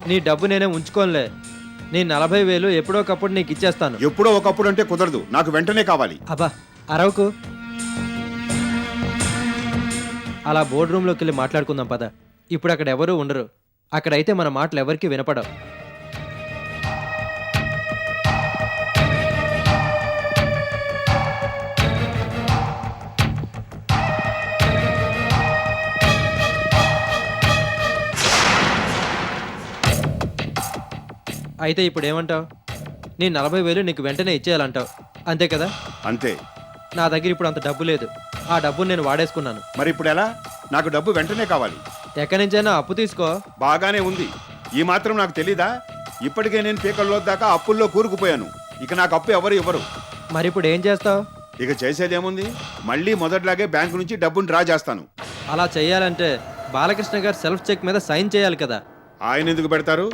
నీ డబ్బు నేనే ఉంచుకోనులే. నీ 40,000 ఎప్పుడోకప్పుడు నీకు ఇచ్చేస్తాను. ఎప్పుడో ఒకప్పుడు అంటే కుదరదు, నాకు వెంటనే కావాలి. అబ్బా అరవకు. అలా బోర్డు రూమ్లోకి వెళ్ళి మాట్లాడుకుందాం పద. ఇప్పుడు అక్కడ ఎవరూ ఉండరు. అక్కడైతే మన మాటలు ఎవరికి వినపడవు. అయితే ఇప్పుడు ఏమంటావు? నీ 40,000 నీకు వెంటనే ఇచ్చేయాలంటావు, అంతే కదా? అంతే. నా దగ్గర ఇప్పుడు అంత డబ్బు లేదు. ఆ డబ్బును నేను వాడేసుకున్నాను. మరి ఇప్పుడు ఎలా? నాకు డబ్బు వెంటనే కావాలి. ఎక్కడి నుంచైనా అప్పు తీసుకో. బాగానే ఉంది. ఈ మాత్రం నాకు తెలీదా? ఇప్పటికే నేను పీకల్లో దాకా అప్పుల్లో కూరుకుపోయాను. ఇక నాకు అప్పు ఎవరు ఇవ్వరు. మరి ఇప్పుడు ఏం చేస్తావు? ఇక చేసేదేముంది, మళ్ళీ మొదట్లాగే బ్యాంకు నుంచి డబ్బును డ్రా చేస్తాను. అలా చేయాలంటే బాలకృష్ణ గారు సెల్ఫ్ చెక్ మీద సైన్ చేయాలి కదా. ఆయన ఎందుకు పెడతారు?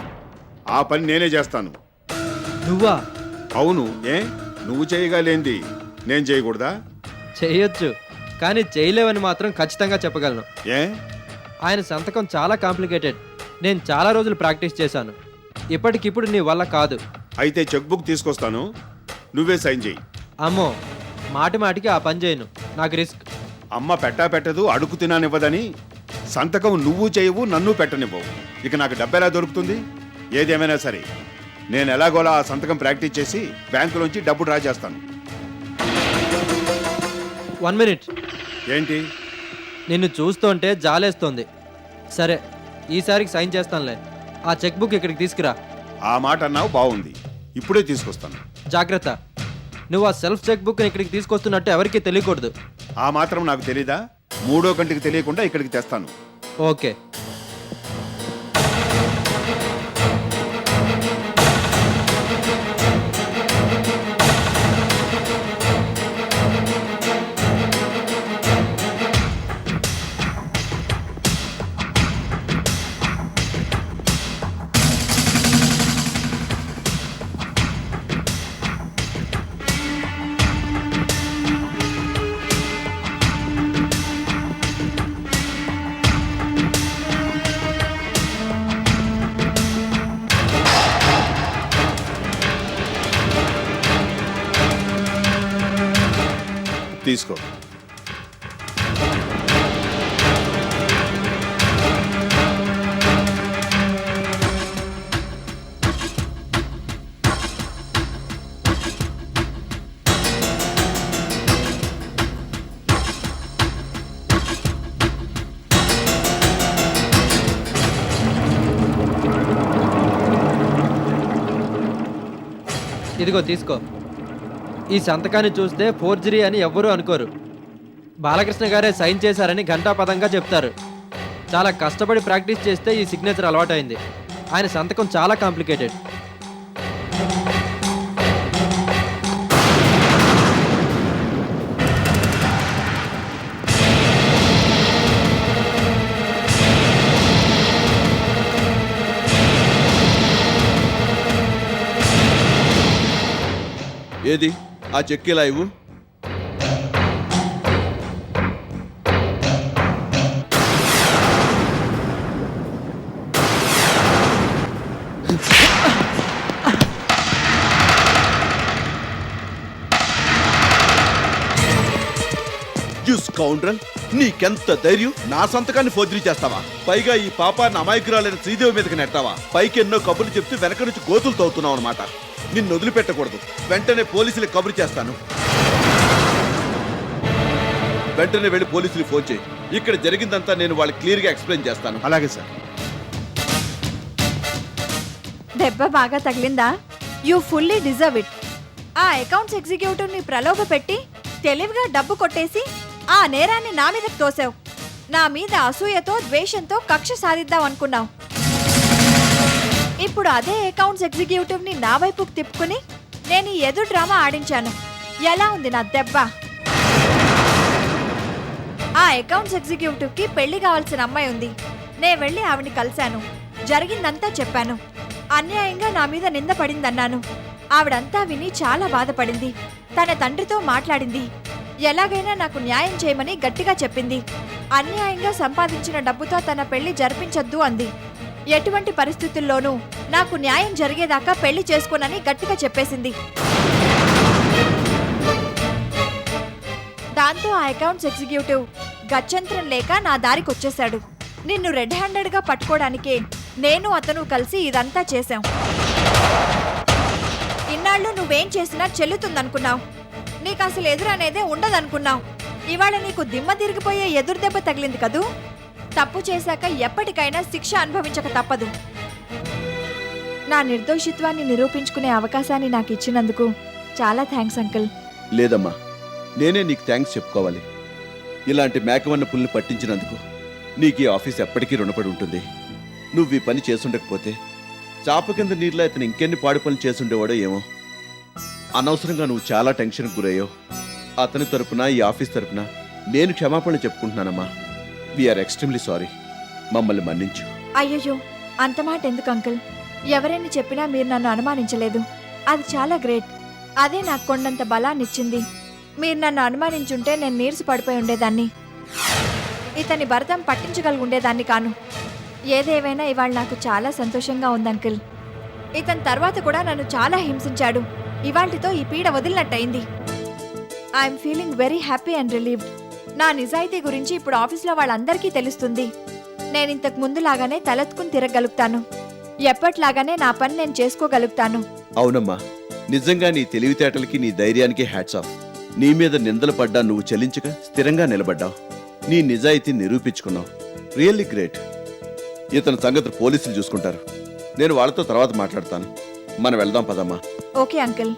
ఆ పని నేనే చేస్తాను. నువ్వా? అవును. ఏ నువ్వు చేయగలేంది నేను చేయకూడదా? చేయొచ్చు, కానీ చేయలేవని మాత్రం ఖచ్చితంగా చెప్పగలను. ఏ? ఆయన సంతకం చాలా కాంప్లికేటెడ్. నేను చాలా రోజులు ప్రాక్టీస్ చేశాను. ఇప్పటికిప్పుడు నీ వల్ల కాదు. అయితే చెక్ బుక్ తీసుకొస్తాను, నువ్వే సైన్ చేయి. అమ్మో, మాటి మాటికి ఆ పని చేయను, నాకు రిస్క్. అమ్మ పెట్టదు, అడుగు తినానివ్వదని సంతకం నువ్వు చేయవు, నన్ను పెట్టనివ్వవు. ఇక నాకు డబ్బెలా దొరుకుతుంది? ఏదేమైనా సరే నేను ఎలాగోలా ఆ సంతకం ప్రాక్టీస్ చేసి బ్యాంకులోంచి డబ్బు డ్రా చేస్తాను. 1 మినిట్. ఏంటి? నిన్ను చూస్తుంటే జాలేస్తోంది. సరే, ఈసారికి సైన్ చేస్తానులే. ఆ చెక్ బుక్ ఇక్కడికి తీసుకురా. ఆ మాట అన్నావు, బాగుంది. ఇప్పుడే తీసుకొస్తాను. జాగ్రత్త, నువ్వు ఆ సెల్ఫ్ చెక్ బుక్ ఇక్కడికి తీసుకొస్తున్నట్టు ఎవరికీ తెలియకూడదు. ఆ మాత్రం నాకు తెలీదా? మూడో కంటికి తెలియకుండా ఇక్కడికి తెస్తాను. ఓకే. తీసుకో. ఇదిగో తీసుకో. ఈ సంతకాన్ని చూస్తే ఫోర్జరీ అని ఎవ్వరూ అనుకోరు. బాలకృష్ణ గారే సైన్ చేశారని ఘంటాపదంగా చెప్తారు. చాలా కష్టపడి ప్రాక్టీస్ చేస్తే ఈ సిగ్నేచర్ అలవాటైంది. ఆయన సంతకం చాలా కాంప్లికేటెడ్. ఏది ఆ చెక్ ఇలా ఇవ్వు. కౌండ్రల్, నీకెంత ధైర్యం? నా సంతకాన్ని ఫోర్జరీ చేస్తావా? పైగా ఈ పాపాన్ని అమాయకురాలైన శ్రీదేవి మీదకి నెట్టావా? పైకి ఎన్నో కబుర్లు చెప్తూ వెనక నుంచి గోతులు తవ్వుతున్నావు అనమాట. నిన్ను వదిలిపెట్టకూడదు. వెంటనే పోలీసులకు కబురు చేస్తాను. వెంటనే వెళ్ళి పోలీసులు ఫోన్ చేయి. ఇక్కడ జరిగిందంతా నేను వాళ్ళకి క్లియర్గా ఎక్స్ప్లెయిన్ చేస్తాను. అలాగే సార్. దెబ్బ బాగా తగిలిందా? You fully deserve it. ఆ అకౌంట్స్ ఎగ్జిక్యూటివ్ ని ప్రలోభ పెట్టి తెలివిగా డబ్బు కొట్టేసి ఆ నేరాన్ని నా మీదకి తోసావు. నా మీద అసూయతో ద్వేషంతో కక్ష సాధిద్దాం అనుకున్నావు. ఇప్పుడు అదే అకౌంట్స్ ఎగ్జిక్యూటివ్ ని నా వైపుకు తిప్పుకుని నేను ఈ ఎదురు డ్రామా ఆడించాను. ఎలా ఉంది నా దెబ్బ? ఆ అకౌంట్స్ ఎగ్జిక్యూటివ్ కి పెళ్లి కావాల్సిన అమ్మాయి ఉంది. నేను వెళ్ళి ఆవిడ్ని కలిశాను. జరిగిందంతా చెప్పాను. అన్యాయంగా నా మీద నింద పడిందన్నాను. ఆవిడంతా విని చాలా బాధపడింది. తన తండ్రితో మాట్లాడింది. ఎలాగైనా నాకు న్యాయం చేయమని గట్టిగా చెప్పింది. అన్యాయంగా సంపాదించిన డబ్బుతో తన పెళ్లి జరిపించొద్దు అంది. ఎటువంటి పరిస్థితుల్లోనూ నాకు న్యాయం జరిగేదాకా పెళ్లి చేసుకోనని గట్టిగా చెప్పేసింది. దాంతో ఆ అకౌంట్స్ ఎగ్జిక్యూటివ్ గత్యంతరం లేక నా దారికొచ్చేశాడు. నిన్ను రెడ్ హ్యాండెడ్గా పట్టుకోవడానికే నేను అతను కలిసి ఇదంతా చేశాం. ఇన్నాళ్ళు నువ్వేం చేసినా చెల్లుతుందనుకున్నావు. నీకు అసలు ఎదురనేదే ఉండదనుకున్నావు. ఇవాళ నీకు దిమ్మ తిరిగిపోయే ఎదురు దెబ్బ తగిలింది కదూ. తప్పు చేశాక ఎప్పటికైనా శిక్ష అనుభవించక తప్పదు. నా నిర్దోషిత్వాన్ని నిరూపించుకునే అవకాశాన్ని నాకు ఇచ్చినందుకు చాలా థ్యాంక్స్ అంకుల్. లేదమ్మా, నేనే నీకు థ్యాంక్స్ చెప్పుకోవాలి. ఇలాంటి మేకవన్న పుల్ని పట్టించినందుకు నీకు ఈ ఆఫీస్ ఎప్పటికీ రుణపడి ఉంటుంది. నువ్వు ఈ పని చేసుండకపోతే చాప కింద నీళ్ళ ఇతను ఇంకెన్ని పాడు పనులు చేసుండేవాడో ఏమో. అనవసరంగా నువ్వు చాలా టెన్షన్కి గురయ్యో. అతని తరపున ఈ ఆఫీస్ తరపున నేను క్షమాపణ చెప్పుకుంటున్నానమ్మా. We are extremely sorry. మమ్మల్ని మన్నించు. అయ్యయ్యో, అంత మాట ఎందుకు అంకుల్? ఎవరైనా చెప్పినా మీరు నన్ను అనుమానించలేదు. అది చాలా గ్రేట్. అదే నాకు కొండంత బలాన్నిచ్చింది. మీరు నన్ను అనుమానించుంటే నేను నీరసు పడిపోయి ఉండేదాన్ని. ఇతని భరతం పట్టించగలిగి ఉండేదాన్ని కాను. ఏదేవైనా ఇవాళ నాకు చాలా సంతోషంగా ఉంది అంకుల్. ఇతని తర్వాత కూడా నన్ను చాలా హింసించాడు. ఇవాళ్టితో ఈ పీడ వదిలినట్టయింది. I'm feeling very happy and relieved. నా నిజాయితీ గురించి ఇప్పుడు ఆఫీస్లో వాళ్ళందరికీ తెలుస్తుంది. నేను ఇంతకు ముందులాగానే తలెత్తుకుని తిరగలుగుతాను. ఎప్పట్లాగానే నా పని నేను చేసుకోగలుగుతాను. అవునమ్మా, నిజంగా నీ తెలివితేటలకి నీ ధైర్యానికి హ్యాట్స్ ఆఫ్. నీ మీద నిందలు పడ్డా నువ్వు చెల్లించక స్థిరంగా నిలబడ్డావు. నీ నిజాయితీ నిరూపించుకున్నావు. Really great. ఇతని సంగతి పోలీసులు చూసుకుంటారు. నేను వాళ్ళతో తర్వాత మాట్లాడతాను. మనం వెళ్దాం పదమ్మా. Okay uncle.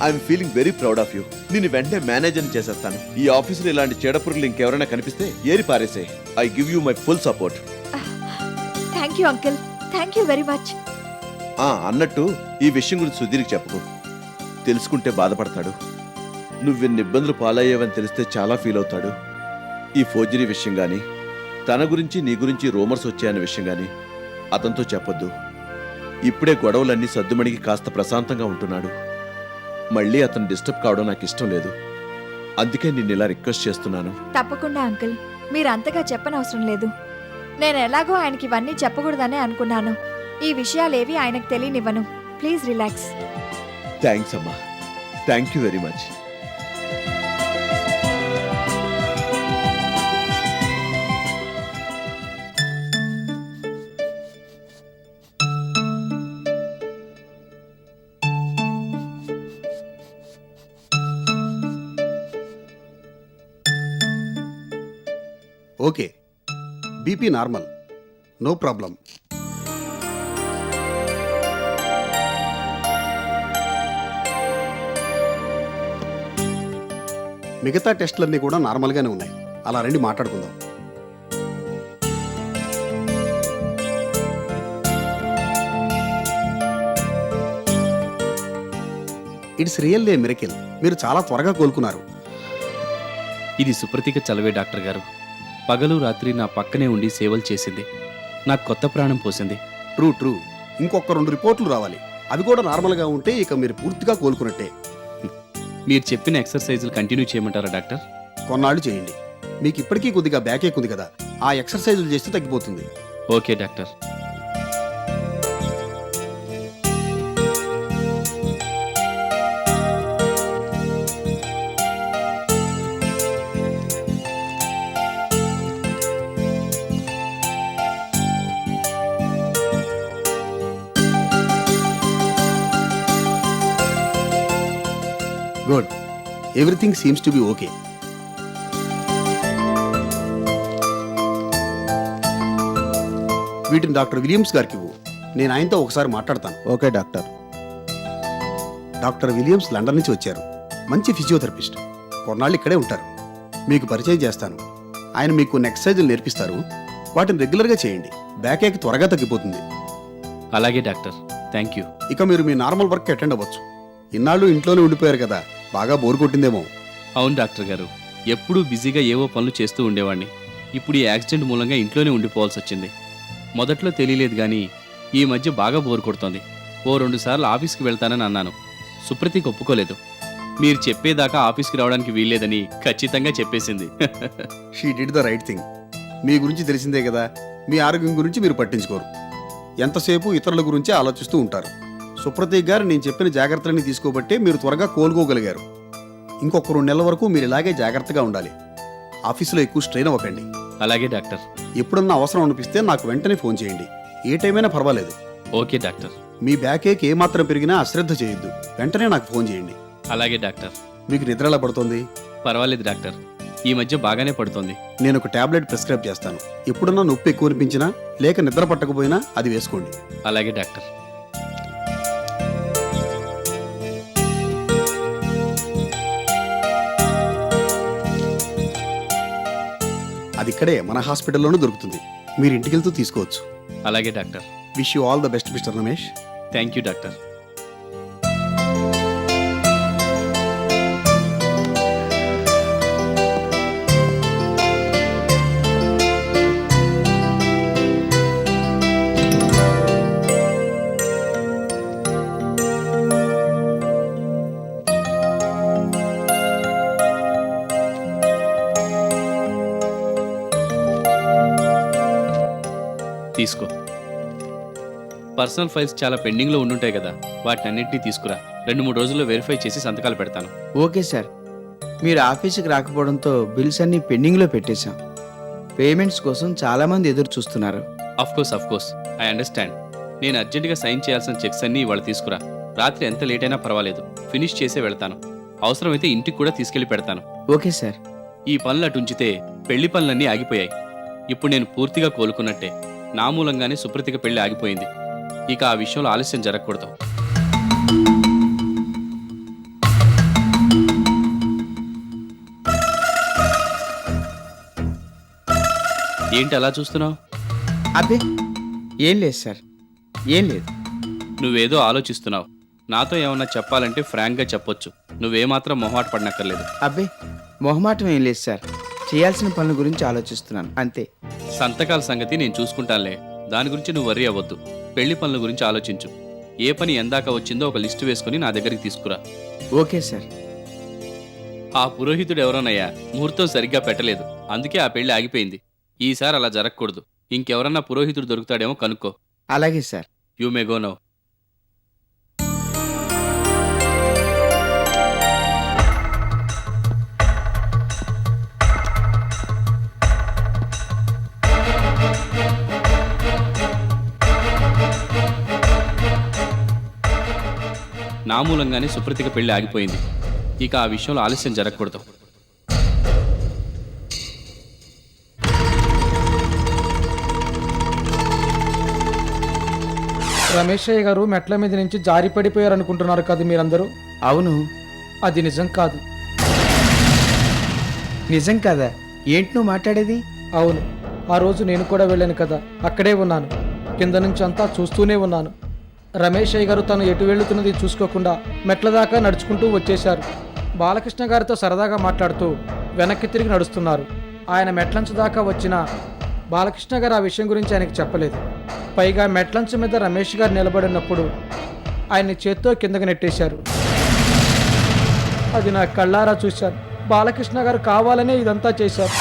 I'm feeling very proud of you. నేను వెంటనే మేనేజర్ని చేసేస్తాను. ఈ ఆఫీసులో ఇలాంటి చెడపురుగులు ఇంకెవరైనా కనిపిస్తే ఏరి పారేసే. I give you my full support. Thank you uncle. Thank you very much. అన్నట్టు ఈ విషయం గురించి సుధీర్కి చెప్పకు. తెలుసుకుంటే బాధపడతాడు. నువ్వెన్ని ఇబ్బందులు పాలయ్యావని తెలిస్తే చాలా ఫీల్ అవుతాడు. ఈ ఫోర్జరీ విషయం కానీ, తన గురించి నీ గురించి రూమర్స్ వచ్చాయనే విషయం కానీ అతనితో చెప్పొద్దు. ఇప్పుడే గొడవలన్నీ సద్దుమణికి కాస్త ప్రశాంతంగా ఉంటున్నాడు. మళ్ళీ అతను డిస్టర్బ్ కావడం నాకు ఇష్టం లేదు. అందుకే నిన్ను ఇలా రిక్వెస్ట్ చేస్తున్నాను. తప్పకుండా అంకుల్. మీరు అంతగా చెప్పనవసరం లేదు. నేను ఎలాగో ఆయనకి ఇవన్నీ చెప్పకూడదనే అనుకున్నాను. ఈ విషయాలేవి ఆయనకు తెలియనివ్వను. Please relax. థ్యాంక్స్ అమ్మా. Thank you very much. Okay, BP normal, no problem. మిగతా టెస్టులన్నీ కూడా నార్మల్గానే ఉన్నాయి. అలా రండి మాట్లాడుకుందాం. It's really a miracle. మీరు చాలా త్వరగా కోలుకున్నారు. ఇది సుప్రతీక చలవే డాక్టర్ గారు. పగలు రాత్రి నా పక్కనే ఉండి సేవలు చేసింది. నాకు కొత్త ప్రాణం పోసింది. ట్రూ. ఇంకొక 2 రిపోర్ట్లు రావాలి. అవి కూడా నార్మల్గా ఉంటే ఇక మీరు పూర్తిగా కోలుకున్నట్టే. మీరు చెప్పిన ఎక్సర్సైజులు కంటిన్యూ చేయమంటారా డాక్టర్? కొన్నాళ్ళు చేయండి. మీకు ఇప్పటికీ కొద్దిగా బ్యాక్ ఏక్ ఉంది కదా, ఆ ఎక్సర్సైజులు చేస్తే తగ్గిపోతుంది. Okay doctor. Good. Everything seems to be okay. వీటిని డాక్టర్ విలియమ్స్ గారికి ఇవ్వు. నేను ఆయనతో ఒకసారి మాట్లాడతాను. Okay doctor. Doctor Williams London నుంచి వచ్చారు. మంచి ఫిజియోథెరపిస్ట్. కొన్నాళ్ళు ఇక్కడే ఉంటారు. మీకు పరిచయం చేస్తాను. ఆయన మీకు ఎక్సర్సైజులు నేర్పిస్తారు. వాటిని రెగ్యులర్గా చేయండి. బ్యాక్ ఏక్ త్వరగా తగ్గిపోతుంది. అలాగే డాక్టర్, థ్యాంక్ యూ. ఇక మీరు మీ నార్మల్ వర్క్ అటెండ్ అవ్వచ్చు. ఇన్నాళ్ళు ఇంట్లోనే ఉండిపోయారు కదా, బాగా బోర్ కొట్టిందేమో. అవును డాక్టర్ గారు, ఎప్పుడూ బిజీగా ఏవో పనులు చేస్తూ ఉండేవాడిని. ఇప్పుడు ఈ యాక్సిడెంట్ మూలంగా ఇంట్లోనే ఉండిపోవాల్సి వచ్చింది. మొదట్లో తెలియలేదు కానీ ఈ మధ్య బాగా బోర్ కొడుతోంది. ఓ 2 సార్లు ఆఫీస్కి వెళ్తానని అన్నాను. సుప్రతీక్ ఒప్పుకోలేదు. మీరు చెప్పేదాకా ఆఫీస్కి రావడానికి వీల్లేదని ఖచ్చితంగా చెప్పేసింది. She did the right thing. మీ గురించి తెలిసిందే కదా, మీ ఆరోగ్యం గురించి మీరు పట్టించుకోరు. ఎంతసేపు ఇతరుల గురించే ఆలోచిస్తూ ఉంటారు. సుప్రతీక్ గారు నేను చెప్పిన జాగ్రత్తలని తీసుకోబట్టే మీరు త్వరగా కోలుకోగలిగారు. ఇంకొక 2 నెలల వరకు మీరు ఇలాగే జాగ్రత్తగా ఉండాలి. ఆఫీసులో ఎక్కువ స్ట్రెయిన్ అవ్వకండి. అలాగే డాక్టర్. ఎప్పుడన్నా అవసరం అనిపిస్తే నాకు వెంటనే ఫోన్ చేయండి. ఏ టైమైనా పర్వాలేదు. Okay doctor. మీ బ్యాక్ ఏక్ ఏమాత్రం పెరిగినా అశ్రద్ధ చేయొద్దు. వెంటనే నాకు ఫోన్ చేయండి. అలాగే డాక్టర్. మీకు నిద్ర ఎలా పడుతుంది? పర్వాలేదు డాక్టర్, ఈ మధ్య బాగానే పడుతోంది. నేను ఒక టాబ్లెట్ ప్రిస్క్రైబ్ చేస్తాను. ఎప్పుడన్నా నొప్పి ఎక్కువ అనిపించినా లేక నిద్ర పట్టకపోయినా అది వేసుకోండి. అలాగే డాక్టర్. అది ఇక్కడే మన హాస్పిటల్లోనూ దొరుకుతుంది. మీరు ఇంటికి వెళ్తూ తీసుకోవచ్చు. అలాగే doctor. Wish you all the best mister Ramesh. Thank you doctor. తీసుకో. పర్సనల్ ఫైల్స్ చాలా పెండింగ్లో ఉండుంటాయి కదా, వాటిని అన్నింటినీ తీసుకురా. 2-3 రోజుల్లో వెరిఫై చేసి సంతకాలు పెడతాను. Okay sir. మీరు ఆఫీస్కి రాకపోవడంతో బిల్స్ అన్ని పెండింగ్లో పెట్టేశాం. పేమెంట్స్ కోసం చాలామంది ఎదురు చూస్తున్నారు. Of course I understand. నేను అర్జెంటుగా సైన్ చేయాల్సిన చెక్స్ అన్ని ఇవాళ తీసుకురా. రాత్రి ఎంత లేట్ అయినా పర్వాలేదు, ఫినిష్ చేసే వెళ్తాను. అవసరమైతే ఇంటికి కూడా తీసుకెళ్లి పెడతాను. Okay sir. ఈ పనులు అటుంచితే పెళ్లి పనులన్నీ ఆగిపోయాయి. ఇప్పుడు నేను పూర్తిగా కోలుకున్నట్టే. నా మూలంగానే సుప్రతిక పెళ్లి ఆగిపోయింది. ఇక ఆ విషయంలో ఆలస్యం జరగకూడదు. ఏంటి అలా చూస్తున్నావు? అబ్బే ఏం లేదు సార్, ఏం లేదు. నువ్వేదో ఆలోచిస్తున్నావు. నాతో ఏమన్నా చెప్పాలంటే ఫ్రాంక్గా చెప్పొచ్చు. నువ్వేమాత్రం మొహమాట పడనక్కర్లేదు. అబ్బే మొహమాటం ఏం లేదు సార్. చేయాల్సిన పనుల గురించి ఆలోచిస్తున్నాను అంతే. సంతకాల సంగతి నేను చూసుకుంటానులే, దాని గురించి నువ్వు వర్రీ అవ్వద్దు. పెళ్లి పనుల గురించి ఆలోచించు. ఏ పని ఎందాక వచ్చిందో ఒక లిస్టు వేసుకుని నా దగ్గరికి తీసుకురా. Okay sir. ఆ పురోహితుడు ఎవరోనయ్యా, ముహూర్తం సరిగ్గా పెట్టలేదు, అందుకే ఆ పెళ్లి ఆగిపోయింది. ఈసారి అలా జరగకూడదు. ఇంకెవరన్నా పురోహితుడు దొరుకుతాడేమో కనుక్కో. అలాగే sir. You may go now. నా మూలంగానే సుప్రతిక పెళ్లి ఆగిపోయింది. ఇక ఆ విషయంలో ఆలస్యం జరగకూడదు. రమేషయ్య గారు మెట్ల మీద నుంచి జారి పడిపోయారు అనుకుంటున్నారు కదా మీరందరూ. అవును. అది నిజం కాదు. నిజం కదా? ఏంటి నువ్వు మాట్లాడేది? అవును, ఆ రోజు నేను కూడా వెళ్ళాను కదా, అక్కడే ఉన్నాను. కింద నుంచి అంతా చూస్తూనే ఉన్నాను. రమేషయ్య గారు తను ఎటు వెళ్తున్నది చూసుకోకుండా మెట్ల దాకా నడుచుకుంటూ వచ్చేశారు. బాలకృష్ణ గారితో సరదాగా మాట్లాడుతూ వెనక్కి తిరిగి నడుస్తున్నారు. ఆయన మెట్లంచు దాకా వచ్చిన బాలకృష్ణ గారు ఆ విషయం గురించి ఆయనకి చెప్పలేదు. పైగా మెట్లంచు మీద రమేష్ గారు నిలబడినప్పుడు ఆయన్ని చేత్తో కిందకి నెట్టేశారు. అది నా కళ్ళారా చూశాను. బాలకృష్ణ గారు కావాలనే ఇదంతా చేశారు.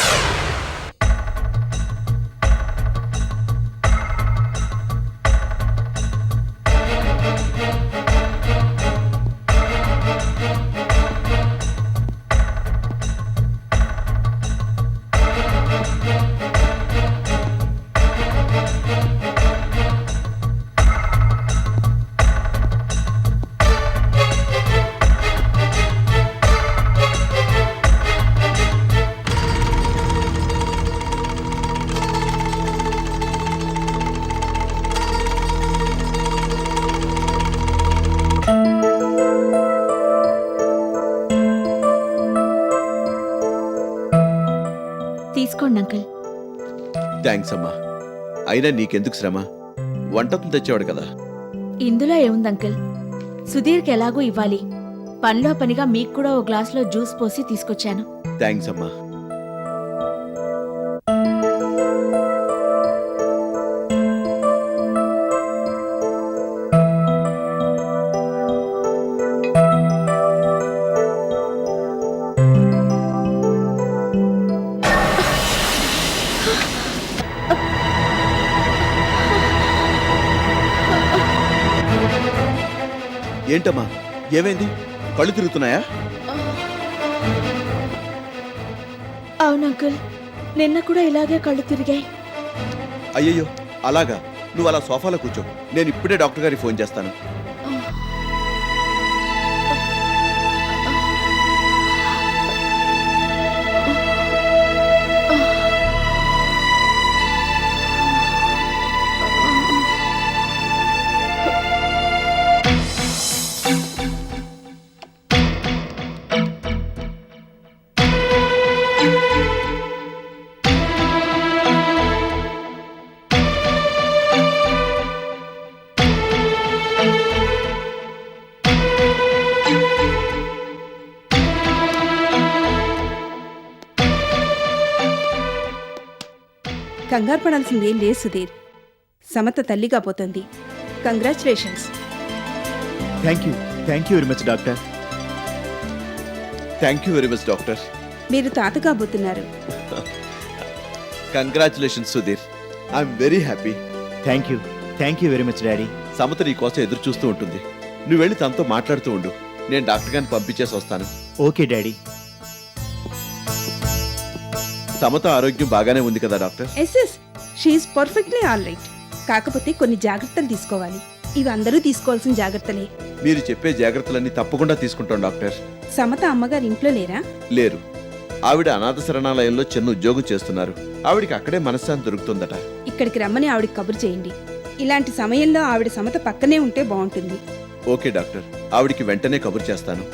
తీసుకోండి అంకుల్. థ్యాంక్స్ అమ్మా. అయినా నీకెందుకు శ్రమ? వంటను తెచ్చేవాడు కదా. ఇందులో ఏముంది అంకుల్, సుధీర్కి ఎలాగూ ఇవ్వాలి. పనిలో పనిగా మీకు కూడా ఓ గ్లాసులో జ్యూస్ పోసి తీసుకొచ్చాను. థ్యాంక్స్ అమ్మా. ఏంటమ్మా, ఏమైంది? కళ్ళు తిరుగుతున్నాయా? అవును అంకుల్, నిన్న కూడా ఇలాగే కళ్ళు తిరిగాయి. అయ్యయ్యో, అలాగా? నువ్వు అలా సోఫాలో కూర్చో, నేను ఇప్పుడే డాక్టర్ గారికి ఫోన్ చేస్తాను. కంగారు పడాల్సిందేం లేదు సుధీర్. సమత తల్లిగా పోతుంది. Congratulations. Thank you very much doctor. Thank you very much doctor. మీరు తాత కాబోతున్నారు. Congratulations Sudheer, I'm very happy. Thank you very much daddy. Samatha నీ కోసం ఎదురు చూస్తూ ఉంటుంది. నువ్వు వెళ్ళి తనతో మాట్లాడుతూ ఉండు, నేను డాక్టర్ గారిని పంపించేసి వస్తాను. Okay daddy. సమత ఆరోగ్యం బాగానే ఉంది కదా doctor? Yes she's perfectly all right. కాకపోతే కొన్ని జాగ్రత్తలు తీసుకోవాలి. ఇవి అందరూ తీసుకోవాల్సిన జాగ్రత్తలే. మీరు చెప్పే జాగ్రత్తలన్నీ తప్పకుండా తీసుకుంటాం డాక్టర్. సమత అమ్మగారు ఇంట్లో లేరా? లేరు, ఆవిడ అనాథ శరణాలయంలో చిన్న ఉద్యోగం చేస్తున్నారు. ఆవిడికి అక్కడే మనశ్శాంతి దొరుకుతుందట. ఇక్కడికి రమ్మని ఆవిడకి కబురు చేయండి. ఇలాంటి సమయంలో ఆవిడ సమత పక్కనే ఉంటే బాగుంటుంది. ఓకే డాక్టర్, ఆవిడికి వెంటనే కబురు చేస్తాను.